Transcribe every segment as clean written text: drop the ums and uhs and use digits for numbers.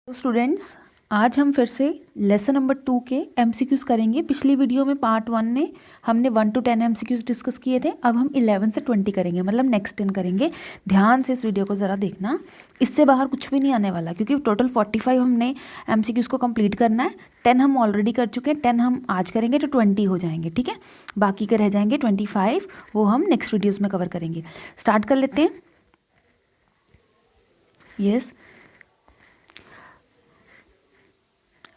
तो स्टूडेंट्स, आज हम फिर से लेसन नंबर 2 के एमसीक्यूज़ करेंगे। पिछली वीडियो में पार्ट 1 में हमने 1 to 10 एमसीक्यूज़ डिस्कस किए थे। अब हम 11 से 20 करेंगे, मतलब नेक्स्ट 10 करेंगे। ध्यान से इस वीडियो को ज़रा देखना, इससे बाहर कुछ भी नहीं आने वाला, क्योंकि टोटल 45 हमने एमसीक्यूज़ को कंप्लीट करना है। 10 हम ऑलरेडी कर चुके हैं, 10 हम आज करेंगे तो 20 हो जाएंगे, ठीक है। बाकी के रह जाएंगे 25, वो हम नेक्स्ट वीडियोज़ में कवर करेंगे। स्टार्ट कर लेते हैं। Yes,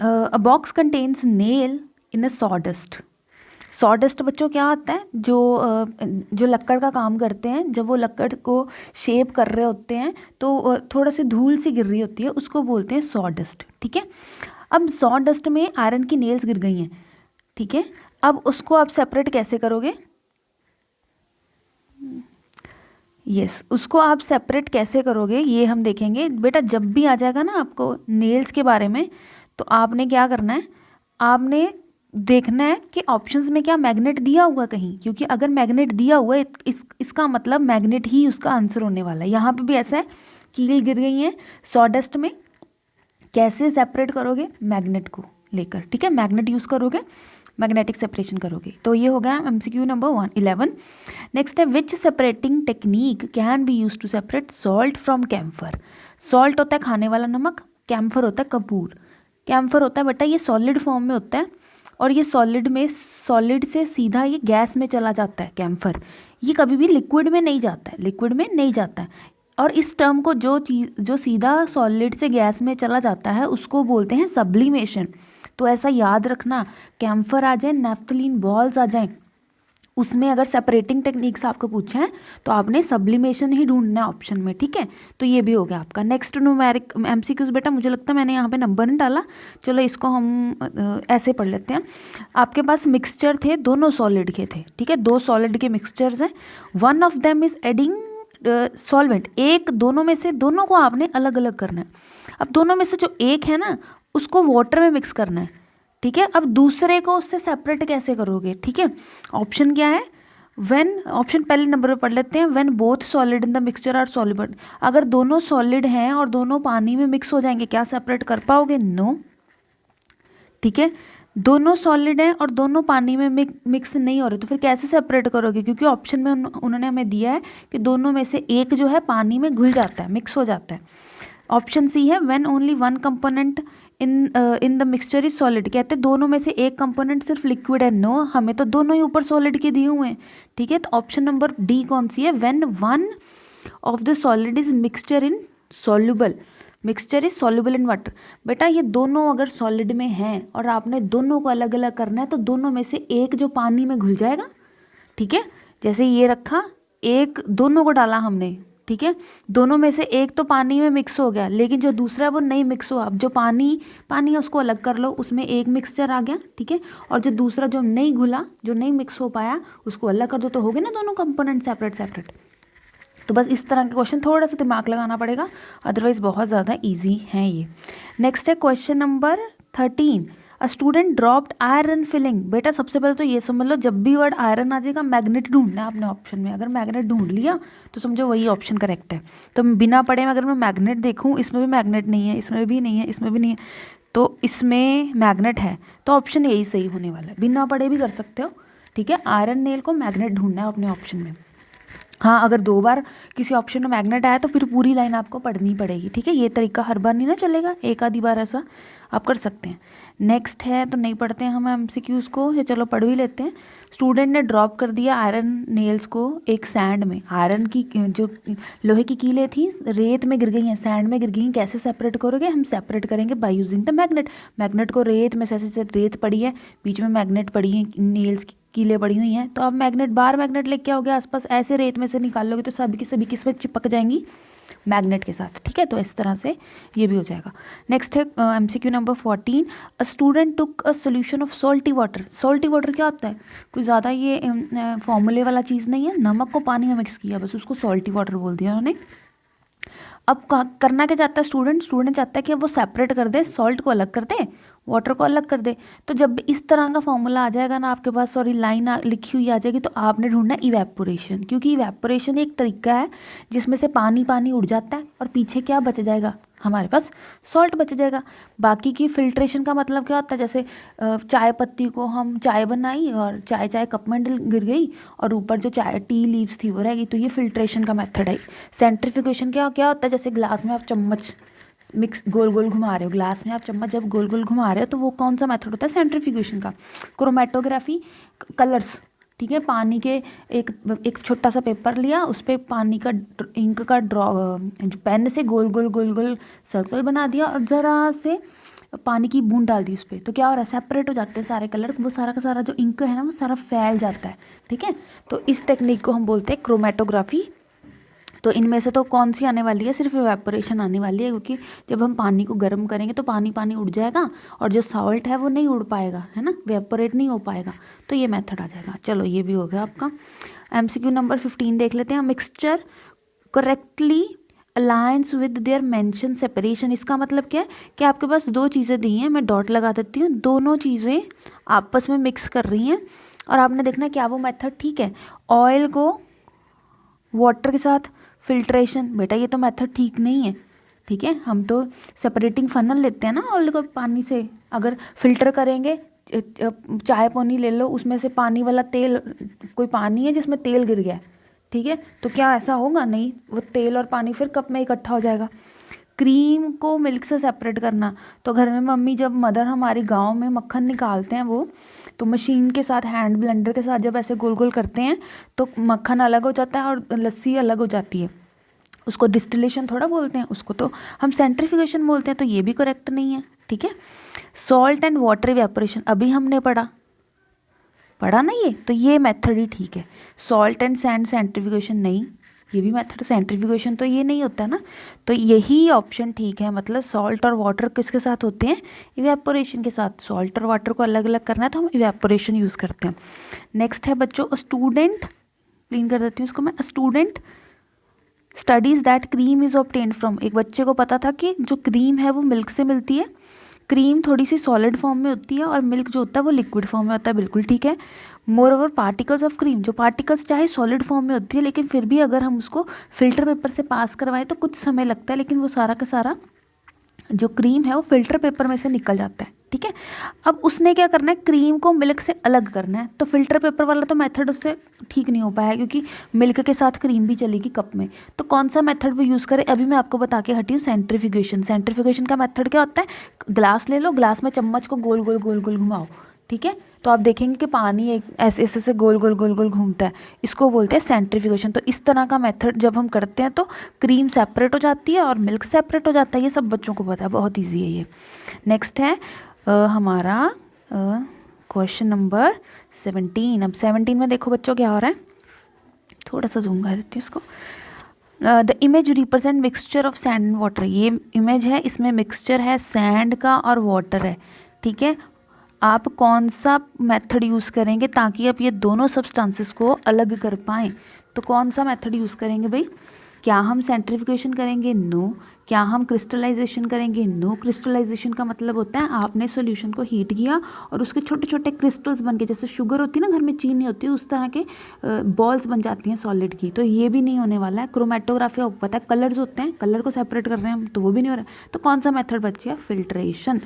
a box contains nail in a sawdust. Sawdust बच्चों क्या होता है? जो लक्कड़ का काम करते हैं, जब वो लक्कड़ को शेप कर रहे होते हैं तो थोड़ा सी धूल सी गिर रही होती है, उसको बोलते हैं सॉडस्ट, ठीक है। अब सॉडस्ट में आयरन की नेल्स गिर गई हैं, ठीक है। अब उसको आप सेपरेट कैसे करोगे? यस, उसको आप सेपरेट कैसे करोगे ये हम देखेंगे। बेटा जब भी आ जाएगा ना आपको नेल्स के बारे में, तो आपने क्या करना है, आपने देखना है कि ऑप्शंस में क्या मैग्नेट दिया हुआ कहीं, क्योंकि अगर मैग्नेट दिया हुआ है इसका मतलब मैग्नेट ही उसका आंसर होने वाला है। यहाँ पे भी ऐसा है, कील गिर गई है सॉडस्ट में, कैसे सेपरेट करोगे? मैग्नेट को लेकर, ठीक है। मैग्नेट यूज़ करोगे, मैग्नेटिक सेपरेशन करोगे। तो ये हो गया एमसीक्यू नंबर 11। नेक्स्ट है, which separating technique can be use to separate salt from camphor. Salt होता है खाने वाला नमक, कैम्फर होता है कपूर। कैम्फर होता है बेटा ये सॉलिड फॉर्म में होता है, और ये सॉलिड से सीधा ये गैस में चला जाता है कैम्फर। ये कभी भी लिक्विड में नहीं जाता है, लिक्विड में नहीं जाता है। और इस टर्म को जो सीधा सॉलिड से गैस में चला जाता है उसको बोलते हैं सब्लिमेशन। तो ऐसा याद रखना, कैम्फर आ जाए, नैफ्थलीन बॉल्स आ जाएं, उसमें अगर सेपरेटिंग टेक्निक्स आपको पूछे हैं तो आपने सब्लिमेशन ही ढूंढना है ऑप्शन में, ठीक है। तो ये भी हो गया आपका। नेक्स्ट न्यूमेरिक एमसीक्यूज बेटा, मुझे लगता है मैंने यहाँ पे नंबर नहीं डाला, चलो इसको हम ऐसे पढ़ लेते हैं। आपके पास मिक्सचर थे, दोनों सॉलिड के थे, ठीक है। दो सॉलिड के मिक्सचर्स हैं, one of them is adding solvent. एक दोनों में से, दोनों को आपने अलग अलग करना है। अब दोनों में से जो एक है ना उसको वाटर में मिक्स करना है, ठीक है। अब दूसरे को उससे सेपरेट कैसे करोगे, ठीक है। ऑप्शन क्या है? व्हेन, ऑप्शन पहले नंबर पे पढ़ लेते हैं, when both solid in the mixture are soluble. अगर दोनों सॉलिड हैं और दोनों पानी में मिक्स हो जाएंगे, क्या सेपरेट कर पाओगे? नो, ठीक है। दोनों सॉलिड हैं और दोनों पानी में मिक्स नहीं हो रहे, तो फिर कैसे सेपरेट करोगे? क्योंकि ऑप्शन में उन्होंने हमें दिया है कि दोनों में से एक जो है पानी में घुल जाता है, मिक्स हो जाता है। ऑप्शन सी है, when only one component in the mixture is solid. कहते हैं दोनों में से एक कंपोनेंट सिर्फ लिक्विड है। नो, हमें तो दोनों ही ऊपर सॉलिड के दिए हुए हैं, ठीक है। तो ऑप्शन नंबर डी कौन सी है? When one of the solid is mixture in soluble, mixture is soluble in water. बेटा ये दोनों अगर सॉलिड में हैं और आपने दोनों को अलग अलग करना है, तो दोनों में से एक जो पानी में घुल जाएगा, ठीक है। जैसे ये रखा, एक दोनों को डाला हमने, ठीक है। दोनों में से एक तो पानी में मिक्स हो गया, लेकिन जो दूसरा है वो नहीं मिक्स हुआ। अब जो पानी है उसको अलग कर लो, उसमें एक मिक्सचर आ गया, ठीक है। और जो दूसरा जो नहीं घुला, जो नहीं मिक्स हो पाया, उसको अलग कर दो, तो हो गए ना दोनों कंपोनेंट सेपरेट सेपरेट। तो बस इस तरह के क्वेश्चन थोड़ा सा दिमाग लगाना पड़ेगा, अदरवाइज बहुत ज़्यादा ईजी हैं ये। नेक्स्ट है question number 13, a student dropped iron filling. बेटा सबसे पहले तो ये समझ लो, जब भी वर्ड आयरन आ जाएगा मैग्नेट ढूंढना है आपने ऑप्शन में। अगर मैग्नेट ढूंढ लिया तो समझो वही ऑप्शन करेक्ट है। तो बिना पढ़े में अगर मैं मैग्नेट देखूँ, इसमें भी मैग्नेट नहीं है, इसमें भी नहीं है, इसमें भी नहीं है, तो इसमें मैग्नेट है, तो ऑप्शन यही सही होने वाला है। बिना पढ़े भी कर सकते हो, ठीक है। आयरन नेल को मैग्नेट ढूंढना है अपने ऑप्शन में। हाँ, अगर 2 बार किसी ऑप्शन में मैग्नेट आया तो फिर पूरी लाइन आपको पढ़नी पड़ेगी, ठीक है। ये तरीका हर बार नहीं ना चलेगा, एक आधी बार ऐसा आप कर सकते हैं। नेक्स्ट है, तो नहीं पढ़ते हैं हम एमसीक्यूज़ को, या चलो पढ़ भी लेते हैं। स्टूडेंट ने ड्रॉप कर दिया आयरन नेल्स को एक सैंड में। आयरन की जो लोहे की कीलें थी रेत में गिर गई हैं, सैंड में गिर गई हैं। कैसे सेपरेट करोगे? हम सेपरेट करेंगे by using the magnet. Magnet को रेत में से रेत पड़ी है, बीच में मैग्नेट पड़ी है, नेल्स की कीलें पड़ी हुई हैं, तो आप मैग्नेट, बाहर मैग्नेट लेके आओगे आसपास, ऐसे रेत में से निकाल लोगे तो सभी की सभी किस में चिपक जाएंगी? मैग्नेट के साथ, ठीक है। तो इस तरह से ये भी हो जाएगा। नेक्स्ट है MCQ number 14, a student took a solution of salty water. Salty water क्या होता है? कोई ज़्यादा ये फॉर्मूले वाला चीज़ नहीं है, नमक को पानी में मिक्स किया, बस उसको सॉल्टी वाटर बोल दिया उन्होंने। अब करना क्या चाहता है स्टूडेंट चाहता है कि वो सेपरेट कर दे, सॉल्ट को अलग कर दे, वाटर को अलग कर दे। तो जब इस तरह का फॉर्मूला आ जाएगा ना आपके पास, सॉरी लाइन लिखी हुई आ जाएगी, तो आपने ढूंढना इवेपोरेशन, क्योंकि इवेपोरेशन एक तरीका है जिसमें से पानी उड़ जाता है और पीछे क्या बच जाएगा? हमारे पास सॉल्ट बच जाएगा। बाकी की फिल्ट्रेशन का मतलब क्या होता है, जैसे चाय पत्ती को हम चाय बनाई और चाय चाय कप में गिर गई और ऊपर जो चाय टी लीव्स थी वो रह गई, तो ये फिल्ट्रेशन का मेथड है। सेंट्रीफ्यूगेशन क्या क्या होता है, जैसे ग्लास में आप चम्मच मिक्स गोल गोल घुमा रहे हो, ग्लास में आप चम्मच जब गोल गोल घुमा रहे हो तो वो कौन सा मेथड होता है, सेंट्रीफ्यूगेशन का। क्रोमेटोग्राफी कलर्स, ठीक है, पानी के एक छोटा सा पेपर लिया, उस पर पानी का इंक का ड्रॉ पेन से गोल गोल गोल गोल सर्कल बना दिया और ज़रा से पानी की बूंद डाल दी उस पर, तो क्या हो रहा है, सेपरेट हो जाते हैं सारे कलर, वो सारा का सारा जो इंक है ना वो सारा फैल जाता है। ठीक है, तो इस टेक्निक को हम बोलते हैं क्रोमेटोग्राफी। तो इनमें से तो कौन सी आने वाली है, सिर्फ इवेपोरेशन आने वाली है, क्योंकि जब हम पानी को गर्म करेंगे तो पानी पानी उड़ जाएगा और जो सॉल्ट है वो नहीं उड़ पाएगा, है ना, वेपोरेट नहीं हो पाएगा, तो ये मेथड आ जाएगा। चलो ये भी हो गया आपका। MCQ नंबर 15 देख लेते हैं। Mixture correctly alliance with their mention separation, इसका मतलब क्या है कि आपके पास दो चीज़ें दी हैं, मैं डॉट लगा देती हूँ, दोनों चीज़ें आपस में मिक्स कर रही हैं और आपने देखना है क्या वो मेथड ठीक है। ऑयल को वाटर के साथ फिल्ट्रेशन, बेटा ये तो मेथड ठीक नहीं है। ठीक है, हम तो सेपरेटिंग फनल लेते हैं ना ऑयल को पानी से, अगर फिल्टर करेंगे, चाय पानी ले लो, उसमें से पानी वाला तेल, कोई पानी है जिसमें तेल गिर गया, ठीक है, तो क्या ऐसा होगा, नहीं, वो तेल और पानी फिर कप में इकट्ठा हो जाएगा। क्रीम को मिल्क से सेपरेट करना, तो घर में मम्मी जब मदर हमारी गांव में मक्खन निकालते हैं वो, तो मशीन के साथ हैंड ब्लेंडर के साथ जब ऐसे गोल गोल करते हैं तो मक्खन अलग हो जाता है और लस्सी अलग हो जाती है, उसको डिस्टिलेशन थोड़ा बोलते हैं, उसको तो हम सेंट्रीफ्यूगेशन बोलते हैं, तो ये भी करेक्ट नहीं है। ठीक है, सॉल्ट एंड वाटर इवेपोरेशन अभी हमने पढ़ा ना ये, तो ये मेथड ही ठीक है। सॉल्ट एंड सैंड सेंट्रीफ्यूगेशन नहीं, ये भी मेथड, सेंट्रीफ्यूगेशन तो ये नहीं होता ना, तो यही ऑप्शन ठीक है। मतलब सॉल्ट और वाटर किसके साथ होते हैं, इवेपोरेशन के साथ। सॉल्ट और वाटर को अलग अलग करना है तो हम इवेपोरेशन यूज़ करते हैं। नेक्स्ट है बच्चों, स्टूडेंट, क्लीन कर देती हूँ इसको मैं। Student studies that cream is obtained from, एक बच्चे को पता था कि जो क्रीम है वो मिल्क से मिलती है, क्रीम थोड़ी सी सॉलिड फॉर्म में होती है और मिल्क जो होता है वो लिक्विड फॉर्म में होता है, बिल्कुल ठीक है। More over particles of cream, जो पार्टिकल्स चाहे सॉलिड फॉर्म में होती है लेकिन फिर भी अगर हम उसको फिल्टर पेपर से पास करवाएं तो कुछ समय लगता है, लेकिन वो सारा का सारा जो क्रीम है वो फिल्टर पेपर में से निकल जाता है। ठीक है, अब उसने क्या करना है, क्रीम को मिल्क से अलग करना है, तो फिल्टर पेपर वाला तो मेथड उससे ठीक नहीं हो पाया क्योंकि मिल्क के साथ क्रीम भी चलेगी कप में, तो कौन सा मेथड वो यूज़ करे, अभी मैं आपको बता के हटी हूँ, सेंट्रीफ्यूगेशन। सेंट्रीफ्यूगेशन का मेथड क्या होता है, ग्लास ले लो, ग्लास में चम्मच को गोल गोल गोल गोल घुमाओ, ठीक है, तो आप देखेंगे कि पानी एक ऐसे ऐसे गोल गोल गोल गोल घूमता है, इसको बोलते हैं सेंट्रीफ्यूगेशन। तो इस तरह का मेथड जब हम करते हैं तो क्रीम सेपरेट हो जाती है और मिल्क सेपरेट हो जाता है, ये सब बच्चों को पता है, बहुत ईजी है ये। नेक्स्ट है हमारा क्वेश्चन नंबर 17। अब 17 में देखो बच्चों क्या हो रहा है, थोड़ा सा जूम कर देती हूँ इसको। The image represent mixture of sand and water, ये इमेज है, इसमें मिक्सचर है सैंड का और वाटर है। ठीक है, आप कौन सा मेथड यूज़ करेंगे ताकि आप ये दोनों सब्सटेंसेस को अलग कर पाएँ, तो कौन सा मेथड यूज़ करेंगे भाई, क्या हम सेंट्रीफ्यूगेशन करेंगे, नो। क्या हम क्रिस्टलाइजेशन करेंगे, नो। क्रिस्टलाइजेशन का मतलब होता है आपने सॉल्यूशन को हीट किया और उसके छोटे छोटे क्रिस्टल्स बन के, जैसे शुगर होती है ना घर में, चीनी होती है, उस तरह के बॉल्स बन जाती हैं सॉलिड की, तो ये भी नहीं होने वाला है। क्रोमेटोग्राफी आपको पता है, कलर्स होते हैं, कलर को सेपरेट कर रहे हैं हम, तो वो भी नहीं हो रहा है। तो कौन सा मेथड बच गया, फिल्ट्रेशन।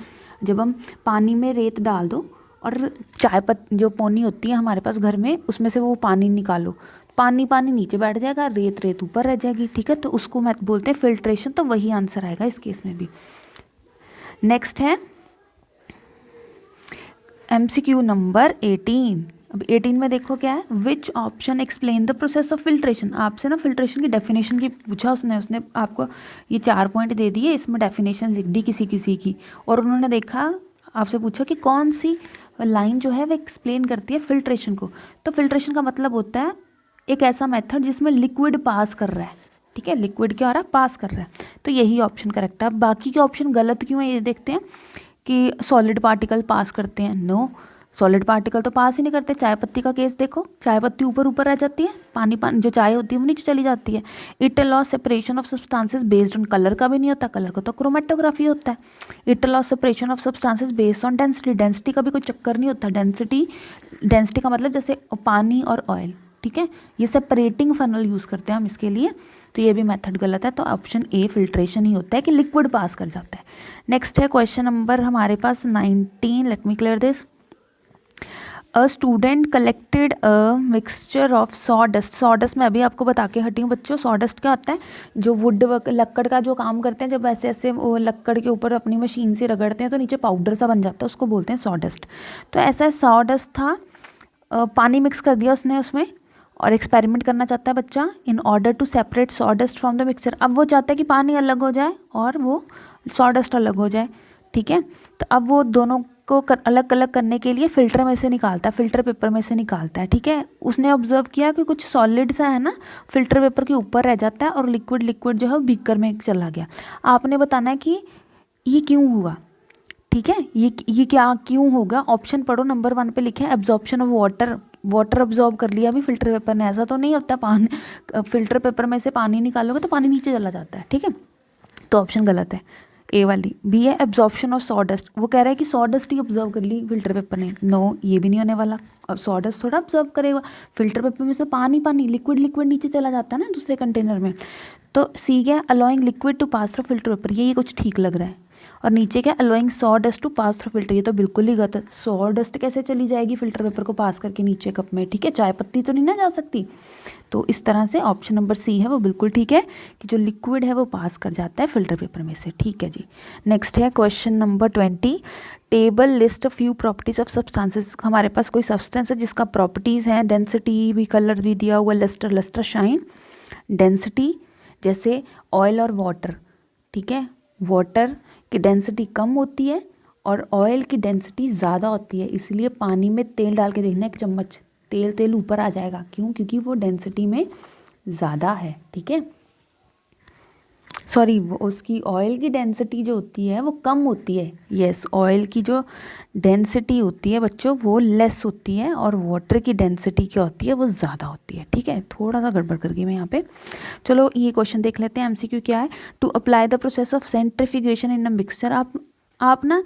जब हम पानी में रेत डाल दो और चाय पत्ती जो पोनी होती है हमारे पास घर में, उसमें से वो पानी निकालो, पानी पानी नीचे बैठ जाएगा, रेत रेत ऊपर रह जाएगी। ठीक है, तो उसको मैं बोलते हैं फिल्ट्रेशन, तो वही आंसर आएगा इस केस में भी। नेक्स्ट है MCQ नंबर 18। अब 18 में देखो क्या है, which option explain the process of filtration. आपसे ना फिल्ट्रेशन की डेफिनेशन की पूछा उसने आपको ये 4 पॉइंट दे दिए, इसमें डेफिनेशन लिख दी किसी किसी की, और उन्होंने देखा, आपसे पूछा कि कौन सी लाइन जो है वो एक्सप्लेन करती है फिल्ट्रेशन को। तो फिल्ट्रेशन का मतलब होता है एक ऐसा मेथड जिसमें लिक्विड पास कर रहा है। ठीक है, लिक्विड क्या हो रहा है, पास कर रहा है, तो यही ऑप्शन करेक्ट है। अब बाकी के ऑप्शन गलत क्यों है ये देखते हैं, कि सॉलिड पार्टिकल पास करते हैं, नो, सॉलिड पार्टिकल तो पास ही नहीं करते। चाय पत्ती का केस देखो, चाय पत्ती ऊपर ऊपर रह जाती है, पानी पानी जो चाय होती है वो नीचे चली जाती है। It loss separation of substances based on, colour का भी नहीं होता, कलर का तो क्रोमेटोग्राफी होता है। It loss separation of substances based on density, density का भी कोई चक्कर नहीं होता। डेंसिटी का मतलब जैसे पानी और ऑयल, ठीक है, ये सेपरेटिंग फनल यूज़ करते हैं हम इसके लिए। तो ये भी मेथड गलत है। तो ऑप्शन ए फिल्ट्रेशन ही होता है कि लिक्विड पास कर जाता है। नेक्स्ट है क्वेश्चन नंबर हमारे पास 19। Let me clear this. A student collected a mixture of sawdust. Sawdust मैं अभी आपको बता के हटी हूँ बच्चों। सॉडस्ट क्या होता है? जो वुड लक्कड़ का जो काम करते हैं, जब ऐसे ऐसे वो लक्कड़ के ऊपर अपनी मशीन से रगड़ते हैं तो नीचे पाउडर सा बन जाता है, उसको बोलते हैं सॉडस्ट। तो ऐसा सॉडस्ट था, पानी मिक्स कर दिया उसने उसमें, और एक्सपेरिमेंट करना चाहता है बच्चा in order to separate sawdust from the mixture. अब वो चाहता है कि पानी अलग हो जाए और वो सॉडस्ट अलग हो जाए, ठीक है। तो अब वो दोनों को अलग अलग करने के लिए फ़िल्टर में से निकालता है, फ़िल्टर पेपर में से निकालता है, ठीक है। उसने ऑब्जर्व किया कि कुछ सॉलिड सा है ना फ़िल्टर पेपर के ऊपर रह जाता है और लिक्विड लिक्विड जो है बीकर में चला गया। आपने बताना है कि ये क्यों हुआ, ठीक है। ये क्या क्यों होगा? ऑप्शन पढ़ो। नंबर 1 पे लिखे absorption of water. Water absorb कर लिया अभी फ़िल्टर पेपर ने। ऐसा तो नहीं होता पानी, फ़िल्टर पेपर में से पानी निकालोगे तो पानी नीचे चला जाता है, ठीक है। तो ऑप्शन गलत है, ए वाली। बी है एब्जॉर्प्शन ऑफ सॉडस्ट। वो कह रहा है कि सॉडस्ट ही ऑब्जर्व कर ली फ़िल्टर पेपर ने। नो, ये भी नहीं होने वाला। अब सॉडस्ट थोड़ा ऑब्जर्व करेगा, फ़िल्टर पेपर में से पानी पानी लिक्विड लिक्विड नीचे चला जाता है ना दूसरे कंटेनर में। तो सी क्या? Allowing liquid to pass through filter paper. ये कुछ ठीक लग रहा है। और नीचे क्या? Allowing sawdust to pass through filter. ये तो बिल्कुल ही गलत। सॉ डस्ट कैसे चली जाएगी फिल्टर पेपर को पास करके नीचे कप में, ठीक है। चाय पत्ती तो नहीं ना जा सकती। तो इस तरह से ऑप्शन नंबर सी है वो बिल्कुल ठीक है कि जो लिक्विड है वो पास कर जाता है फिल्टर पेपर में से, ठीक है जी। नेक्स्ट है question number 20। Table list few properties of substances. हमारे पास कोई सब्सटेंस है जिसका प्रॉपर्टीज़ हैं, डेंसिटी भी, कलर भी दिया हुआ, लस्टर लस्टर शाइन। डेंसिटी जैसे ऑयल और वाटर, ठीक है। वाटर की डेंसिटी कम होती है और ऑयल की डेंसिटी ज़्यादा होती है, इसलिए पानी में तेल डाल के देखना, एक चम्मच तेल तेल ऊपर आ जाएगा। क्यों? क्योंकि वो डेंसिटी में ज़्यादा है, ठीक है। सॉरी, वो उसकी ऑयल की डेंसिटी जो होती है वो कम होती है। यस, ऑयल की जो डेंसिटी होती है बच्चों वो लेस होती है और वाटर की डेंसिटी क्या होती है वो ज़्यादा होती है, ठीक है। थोड़ा सा गड़बड़ कर गई मैं यहाँ पे। चलो ये क्वेश्चन देख लेते हैं। एमसीक्यू क्या है? To apply the process of centrifugation in a mixture. आप ना,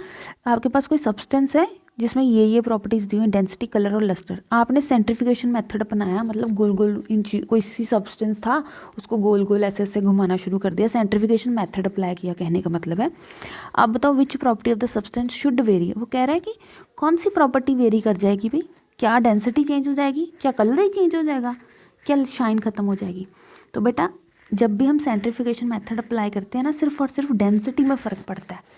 आपके पास कोई सब्सटेंस है जिसमें ये प्रॉपर्टीज़ दी हुई, डेंसिटी, कलर और लस्टर। आपने सेंट्रीफ्यूगेशन मेथड अपनाया, मतलब गोल गोल कोई सी सब्सटेंस था उसको गोल गोल ऐसे ऐसे घुमाना शुरू कर दिया, सेंट्रीफ्यूगेशन मेथड अप्लाई किया, कहने का मतलब है। आप बताओ which property of the substance should very. वो कह रहा है कि कौन सी प्रॉपर्टी वेरी कर जाएगी भाई? क्या डेंसिटी चेंज हो जाएगी? क्या कलर ही चेंज हो जाएगा? क्या शाइन ख़त्म हो जाएगी? तो बेटा जब भी हम सेंट्रीफ्यूगेशन मेथड अप्लाई करते हैं ना, सिर्फ और सिर्फ डेंसिटी में फ़र्क पड़ता है।